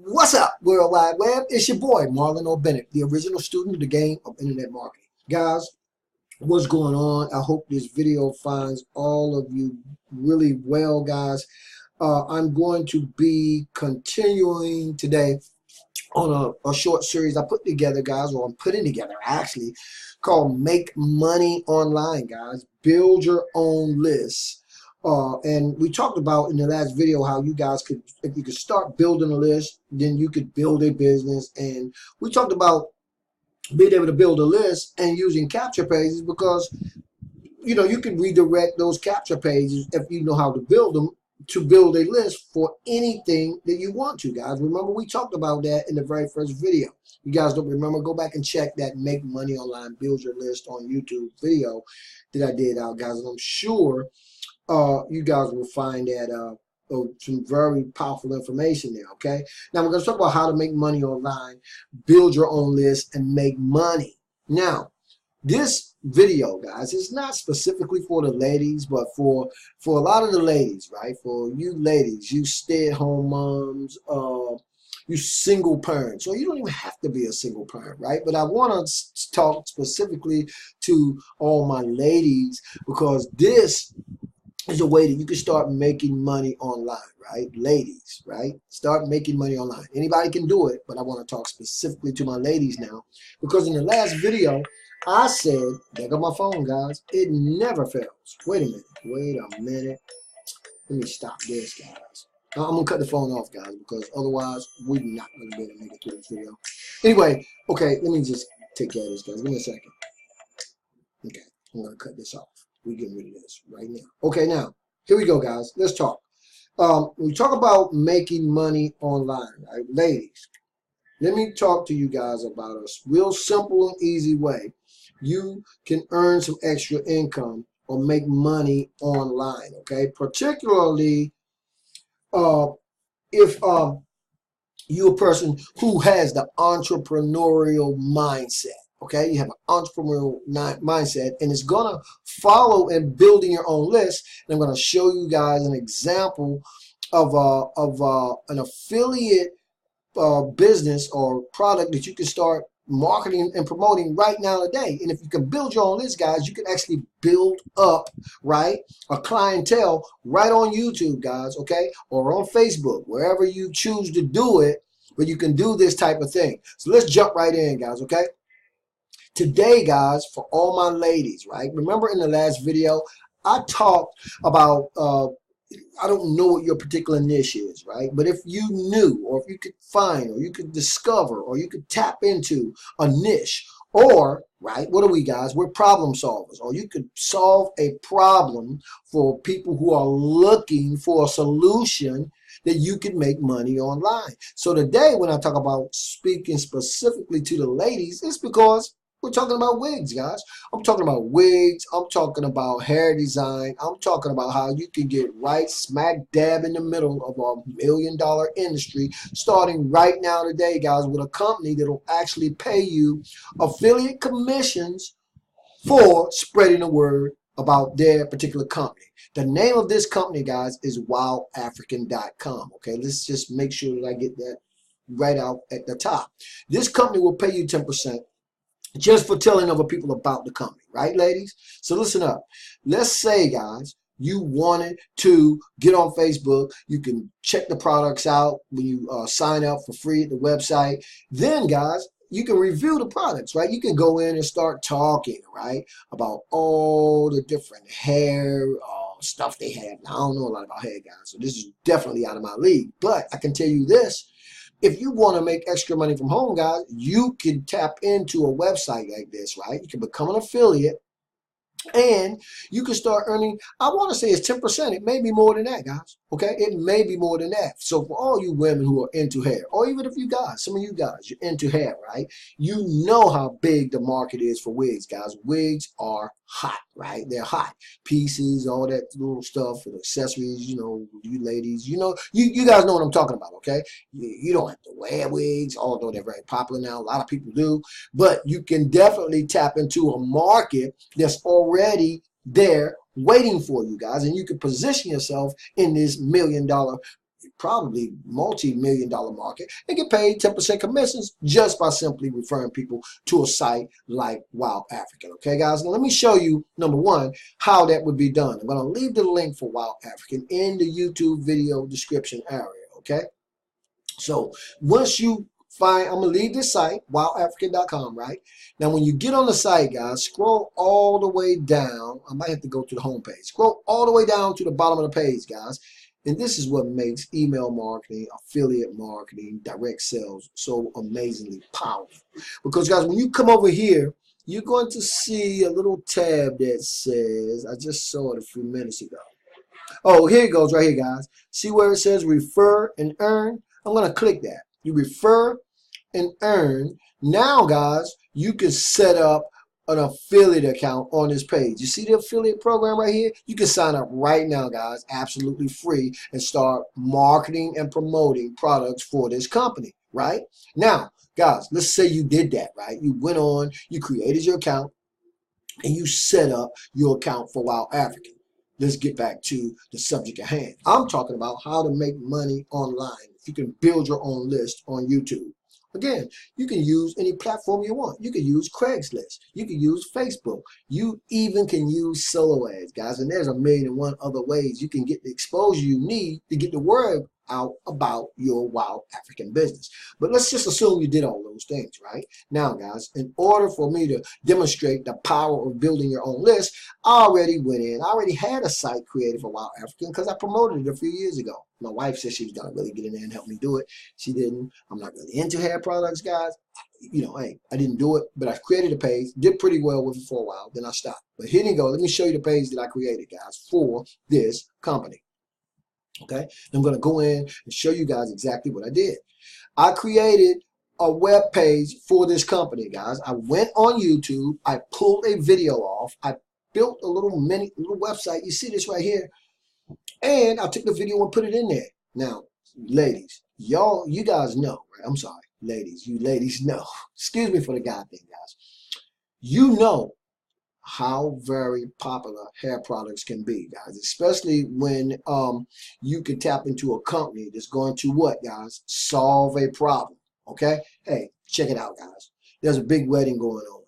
What's up, World Wide Web? It's your boy, Marlon Bennett, the original student of the game of internet marketing. Guys, what's going on? I hope this video finds all of you really well, guys. I'm going to be continuing today on a short series I put together, guys, or I'm putting together actually, called Make Money Online, guys. Build your own list. And we talked about in the last video how you guys could, if you could start building a list, then you could build a business. And we talked about being able to build a list and using capture pages because, you know, you can redirect those capture pages if you know how to build them to build a list for anything that you want to, guys. Remember, we talked about that in the very first video. You guys don't remember, go back and check that Make Money Online, Build Your List on YouTube video that I did out, guys. And I'm sure you guys will find that some very powerful information there, okay? Now, we're going to talk about how to make money online, build your own list, and make money. Now, this video, guys, is not specifically for the ladies, but for a lot of the ladies, right? For you ladies, you stay-at-home moms, you single parents, or you don't even have to be a single parent, right? But I want to talk specifically to all my ladies because this is a way that you can start making money online, right? Ladies, right? Start making money online. Anybody can do it, but I want to talk specifically to my ladies now because in the last video, I said, there go my phone, guys, it never fails. Wait a minute. Let me stop this, guys. I'm going to cut the phone off, guys, because otherwise we're not going to be able to make it through this video. Anyway, okay, let me just take care of this, guys. Give me a second. Okay, I'm going to cut this off. We're getting rid of this right now. Okay, now, here we go, guys. Let's talk. We talk about making money online, right? Ladies, let me talk to you guys about a real simple and easy way you can earn some extra income or make money online, okay? Particularly if you're a person who has the entrepreneurial mindset. Okay, you have an entrepreneurial mindset, and it's gonna follow in building your own list. And I'm gonna show you guys an example of an affiliate business or product that you can start marketing and promoting right now today. And if you can build your own list, guys, you can actually build up, right, a clientele right on YouTube, guys, okay, or on Facebook, wherever you choose to do it. But you can do this type of thing. So let's jump right in, guys, okay? Today, guys, for all my ladies, right? Remember in the last video, I talked about, I don't know what your particular niche is, right? But if you knew, or if you could find, or you could discover, or you could tap into a niche, or, right, what are we, guys? We're problem solvers, or you could solve a problem for people who are looking for a solution that you can make money online. So today, when I talk about speaking specifically to the ladies, it's because we're talking about wigs, guys. I'm talking about wigs. I'm talking about hair design. I'm talking about how you can get right smack dab in the middle of a $1 million industry starting right now today, guys, with a company that will actually pay you affiliate commissions for spreading the word about their particular company. The name of this company, guys, is wildafrican.com. Okay, let's just make sure that I get that right out at the top. This company will pay you 10%. Just for telling other people about the company, right, ladies? So listen up. Let's say, guys, you wanted to get on Facebook. You can check the products out when you sign up for free at the website. Then, guys, you can review the products, right? You can go in and start talking, right, about all the different hair stuff they have. Now, I don't know a lot about hair, guys, so this is definitely out of my league. But I can tell you this. If you want to make extra money from home, guys, you can tap into a website like this, right? You can become an affiliate and you can start earning, I want to say it's 10%. It may be more than that, guys. Okay? It may be more than that. So for all you women who are into hair, or even if you guys, some of you guys, you're into hair, right? You know how big the market is for wigs, guys. Wigs are hot, right? They're hot. Pieces, all that little stuff, and accessories, you know, you ladies, you know, you guys know what I'm talking about, okay? You don't have to wear wigs, although they're very popular now. A lot of people do. But you can definitely tap into a market that's already there waiting for you guys, and you can position yourself in this $1 million probably multi-million-dollar market and get paid 10% commissions just by simply referring people to a site like Wild African. Okay, guys, now let me show you, number one, how that would be done. I'm going to leave the link for Wild African in the YouTube video description area. Okay, so once you find, I'm going to leave this site, wildafrican.com, right? Now, when you get on the site, guys, scroll all the way down. I might have to go to the home page. Scroll all the way down to the bottom of the page, guys. And this is what makes email marketing, affiliate marketing, direct sales so amazingly powerful. Because, guys, when you come over here, you're going to see a little tab that says, I just saw it a few minutes ago. Oh, here it goes right here, guys. See where it says refer and earn? I'm going to click that. You refer and earn. Now, guys, you can set up an affiliate account on this page. You see the affiliate program right here? You can sign up right now, guys, absolutely free, and start marketing and promoting products for this company, right? Now, guys, let's say you did that, right? You went on, you created your account, and you set up your account for Wild African. Let's get back to the subject at hand. I'm talking about how to make money online. You can build your own list on YouTube. Again, you can use any platform you want. You can use Craigslist. You can use Facebook. You even can use solo ads, guys. And there's a million and one other ways you can get the exposure you need to get the word out about your Wild African business. But let's just assume you did all those things, right? Now, guys, in order for me to demonstrate the power of building your own list, I already went in. I already had a site created for Wild African because I promoted it a few years ago. My wife said she was going to really get in there and help me do it. She didn't. I'm not really into hair products, guys. You know, hey, I didn't do it, but I created a page, did pretty well with it for a while, then I stopped. But here you go. Let me show you the page that I created, guys, for this company. Okay, I'm going to go in and show you guys exactly what I did. I created a web page for this company, guys. I went on YouTube. I pulled a video off. I built a little website. You see this right here. And I took the video and put it in there. Now, ladies, you guys know, right? I'm sorry, ladies. You ladies know. Excuse me for the guy thing, guys. You know how very popular hair products can be, guys, especially when you can tap into a company that's going to what, guys? Solve a problem. Okay? Hey, check it out, guys. There's a big wedding going on.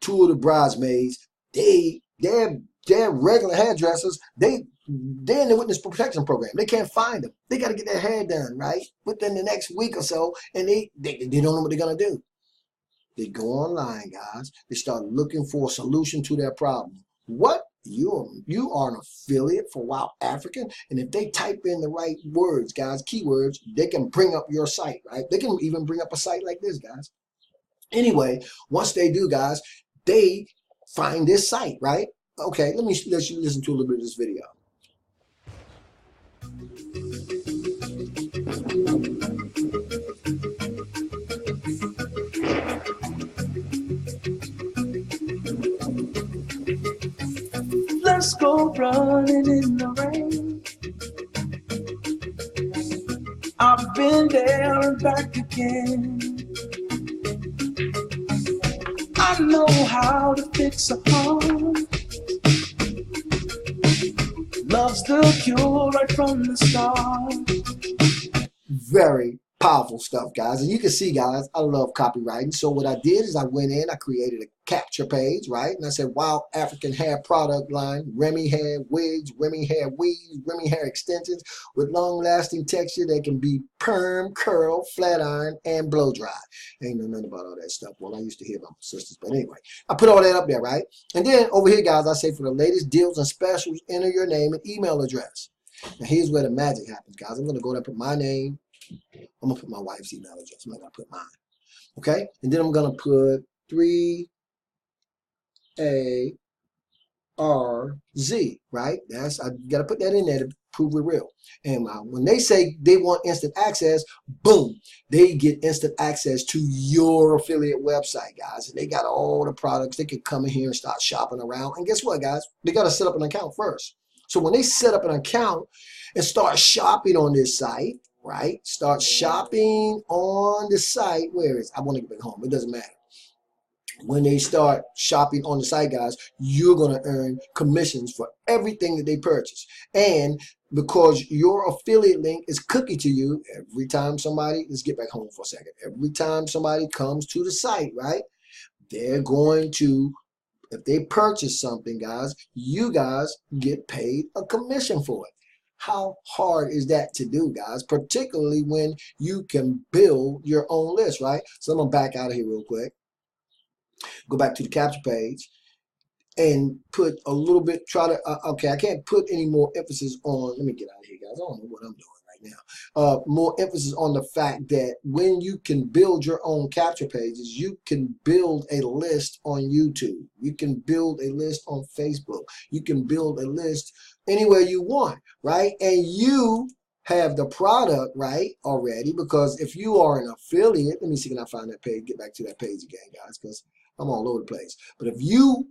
Two of the bridesmaids, they're regular hairdressers. They're in the witness protection program. They can't find them. They got to get their hair done, right? Within the next week or so, and they don't know what they're going to do. They go online, guys. They start looking for a solution to their problem. What? You are an affiliate for Wild African, and if they type in the right words, guys, keywords, they can bring up your site, right? They can even bring up a site like this, guys. Anyway, once they do, guys, they find this site, right? Okay, let you listen to a little bit of this video. Let's go running in the rain. I've been there and back again. I know how to fix a home. Love's the cure right from the start. Very powerful stuff, guys. And you can see, guys, I love copywriting. So what I did is I went in, I created a capture page, right? And I said, Wild African hair product line, Remy hair wigs, Remy hair weaves, Remy hair extensions with long-lasting texture that can be perm, curl, flat iron, and blow dry. Ain't know nothing about all that stuff. Well, I used to hear about my sisters, but anyway, I put all that up there, right? And then over here, guys, I say for the latest deals and specials, enter your name and email address. Now, here's where the magic happens, guys. I'm going to go there and put my name. I'm going to put my wife's email address. I'm not going to put mine. Okay? And then I'm going to put 3ARZ, right? I got to put that in there to prove we're real. And when they say they want instant access, boom, they get instant access to your affiliate website, guys. And they got all the products. They can come in here and start shopping around. And guess what, guys? They got to set up an account first. So when they set up an account and start shopping on this site, right? Start shopping on the site. Where is it? I want to get back home. It doesn't matter. When they start shopping on the site, guys, you're going to earn commissions for everything that they purchase. And because your affiliate link is cookie to you every time somebody, let's get back home for a second. Every time somebody comes to the site, right? They're going to, if they purchase something, guys, you guys get paid a commission for it. How hard is that to do, guys? Particularly when you can build your own list, right? So I'm gonna back out of here real quick. Go back to the capture page and put a little bit, try to, okay, I can't put any more emphasis on, let me get out of here, guys. I don't know what I'm doing right now. More emphasis on the fact that when you can build your own capture pages, you can build a list on YouTube. You can build a list on Facebook. You can build a list anywhere you want, right? And you have the product, right, already, because if you are an affiliate, let me see, can I find that page, get back to that page again, guys, because I'm all over the place. But if you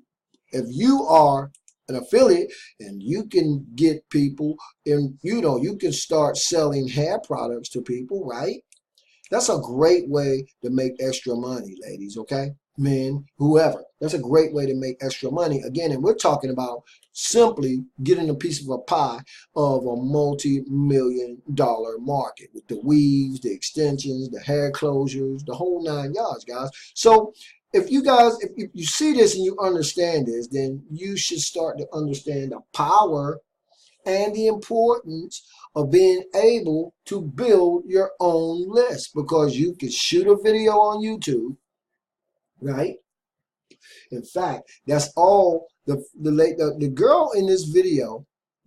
are an affiliate and you can get people and you can start selling hair products to people, right? That's a great way to make extra money, ladies, okay? Men, whoever. That's a great way to make extra money. Again, and we're talking about simply getting a piece of a pie of a multi-million-dollar market with the weaves, the extensions, the hair closures, the whole 9 yards, guys. So if you guys, if you see this and you understand this, then you should start to understand the power and the importance of being able to build your own list, because you can shoot a video on YouTube, right? In fact, that's all the girl in this video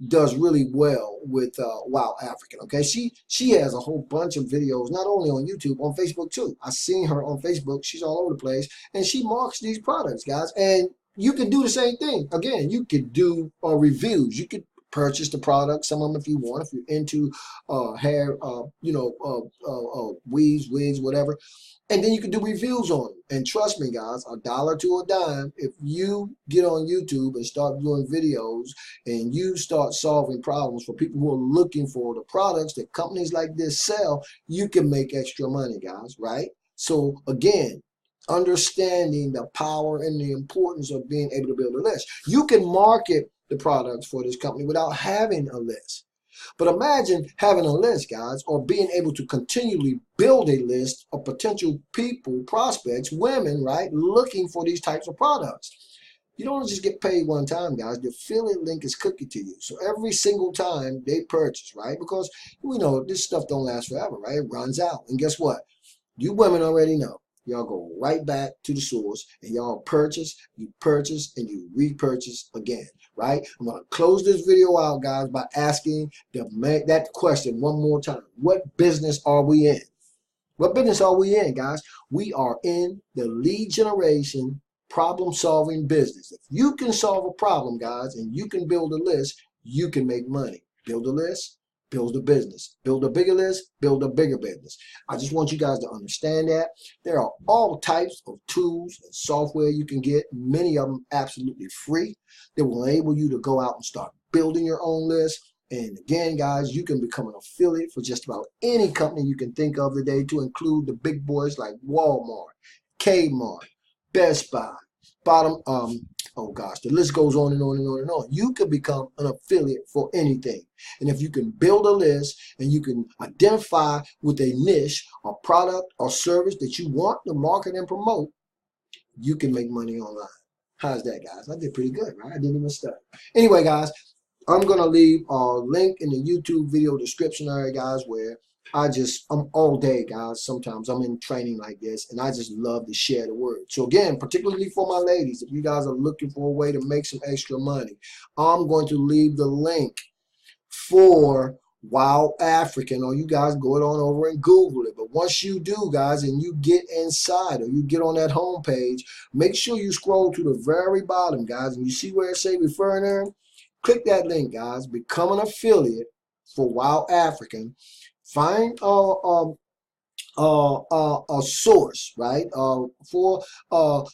does really well with Wild African. Okay, she has a whole bunch of videos, not only on YouTube, on Facebook too. I've seen her on Facebook. She's all over the place, and she marks these products, guys. And you can do the same thing. Again, you could do reviews. You could purchase the product, some of them if you want, if you're into hair, weaves, wigs, whatever. And then you can do reviews on them. And trust me, guys, a dollar to a dime, if you get on YouTube and start doing videos and you start solving problems for people who are looking for the products that companies like this sell, you can make extra money, guys, right? So again, understanding the power and the importance of being able to build a list. You can market the products for this company without having a list. But imagine having a list, guys, or being able to continually build a list of potential people, prospects, women, right, looking for these types of products. You don't just get paid one time, guys. The affiliate link is cookie to you. So every single time they purchase, right, because we know this stuff don't last forever, right? It runs out. And guess what? You women already know. Y'all go right back to the source and y'all purchase, and you repurchase again, right? I'm going to close this video out, guys, by asking that question one more time. What business are we in? What business are we in, guys? We are in the lead generation, problem-solving business. If you can solve a problem, guys, and you can build a list, you can make money. Build a list, build a business. Build a bigger list, build a bigger business. I just want you guys to understand that. There are all types of tools and software you can get, many of them absolutely free, that will enable you to go out and start building your own list. And again, guys, you can become an affiliate for just about any company you can think of today, to include the big boys like Walmart, Kmart, Best Buy, oh gosh, the list goes on and on and on and on. You can become an affiliate for anything. And if you can build a list and you can identify with a niche or product or service that you want to market and promote, you can make money online. How's that, guys? I did pretty good, right? I didn't even study. Anyway, guys, I'm going to leave a link in the YouTube video description area, guys, where I'm all day, guys. Sometimes I'm in training like this, and I just love to share the word. So again, particularly for my ladies, if you guys are looking for a way to make some extra money, I'm going to leave the link for Wild African, or you guys go on over and Google it. But once you do, guys, and you get inside or you get on that home page, make sure you scroll to the very bottom, guys, and you see where it say refer and earn. Click that link, guys. Become an affiliate for Wild African. Find a source, right? For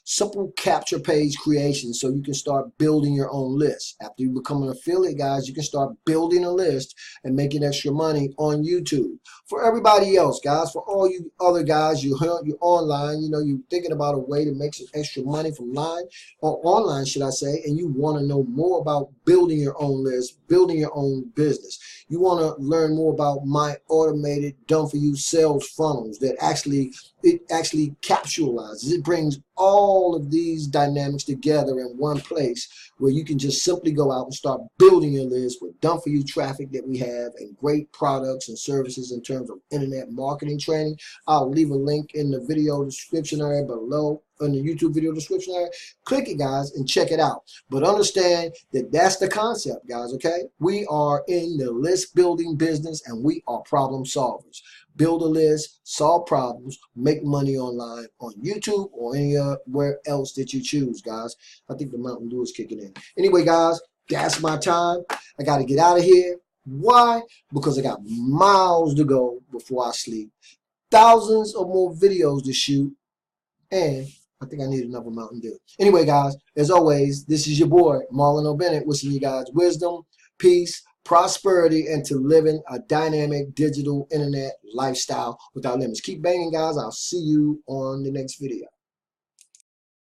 simple capture page creation, so you can start building your own list. After you become an affiliate, guys, you can start building a list and making extra money on YouTube. For everybody else, guys, for all you other guys, you're online, you know, you're thinking about a way to make some extra money from line or online, should I say, and you want to know more about building your own list, building your own business. You want to learn more about my automated done-for-you sales funnels that actually capsulizes. It brings all of these dynamics together in one place where you can just simply go out and start building your list with done-for-you traffic that we have and great products and services in terms of internet marketing training. I'll leave a link in the video description area below, in the YouTube video description area. Click it, guys, and check it out. But understand that that's the concept, guys, okay? We are in the list building business, and we are problem solvers. Build a list, solve problems, make money online on YouTube or anywhere else that you choose, guys. I think the Mountain Dew is kicking in. Anyway, guys, that's my time. I got to get out of here. Why? Because I got miles to go before I sleep. Thousands of more videos to shoot, and I think I need another Mountain Dew. Anyway, guys, as always, this is your boy, Marlon O'Bennett, wishing you guys wisdom, peace, prosperity, and to living a dynamic digital internet lifestyle without limits. Keep banging, guys. I'll see you on the next video.